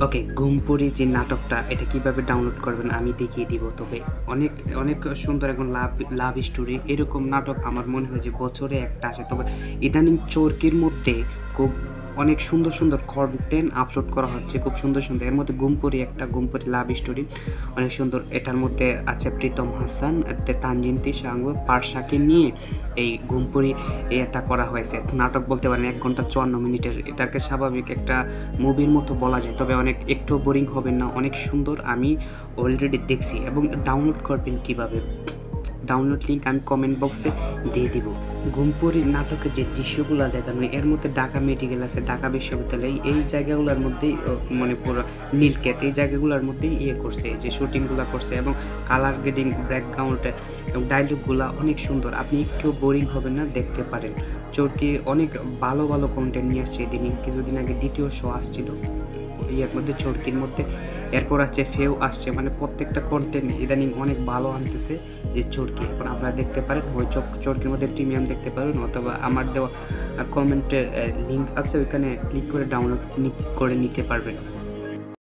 ওকে, ঘুমপুরি যে নাটকটা এটা কিভাবে ডাউনলোড করবেন আমি দেখিয়ে দিব। তবে অনেক অনেক সুন্দর এখন লাভ লাভ স্টোরি এরকম নাটক আমার মনে হয় যে বছরে একটা আসে। তবে ইদানিং চরকির মধ্যে খুব অনেক সুন্দর সুন্দর কন্টেন্ট আপলোড করা হচ্ছে, খুব সুন্দর সুন্দর। এর মধ্যে ঘুমপুরি একটা, ঘুমপুরি লাভ স্টোরি অনেক সুন্দর। এটার মধ্যে আছে প্রীতম হাসান, তানজিন তিশাঙ্গ, পারসাকে নিয়ে এই ঘুমপুরি এটা করা হয়েছে। নাটক বলতে পারেন 1 ঘন্টা 54 মিনিটের। এটাকে স্বাভাবিক একটা মুভির মতো বলা যায়, তবে অনেক একটু বোরিং হবেন না, অনেক সুন্দর। আমি অলরেডি দেখছি। এবং ডাউনলোড করবেন কিভাবে, ডাউনলোড লিঙ্ক আমি কমেন্ট বক্সে দিয়ে দিব। ঘুমপুরি নাটকের যে দৃশ্যগুলো দেখানো এর মধ্যে ঢাকা মেডিকেল আছে, ঢাকা বিশ্ববিদ্যালয়, এই জায়গাগুলোর মধ্যেই মানে পুরো নীলক্ষেত, এই জায়গাগুলোর মধ্যেই করছে, যে শুটিংগুলো করছে। এবং কালার গ্রেডিং, ব্যাকগ্রাউন্ডে এবং ডায়লগগুলো অনেক সুন্দর। আপনি একটু বোরিং হবেন না, দেখতে পারেন। চরকি অনেক ভালো ভালো কন্টেন্ট নিয়ে আসছে। এদিনই কিছুদিন আগে দ্বিতীয় শো আসছিল ইয়ের মধ্যে, চরকির মধ্যে। এরপর আসছে ফেউ আসছে, মানে প্রত্যেকটা কন্টেন্ট ইদানিং অনেক ভালো আনতেছে যে চরকি। এখন আপনারা দেখতে পারেন, ওই চরকির মধ্যে প্রিমিয়াম দেখতে পারেন, অথবা আমার দেওয়া কমেন্টে লিঙ্ক আছে, ওইখানে ক্লিক করে ডাউনলোড করে নিতে পারবেন।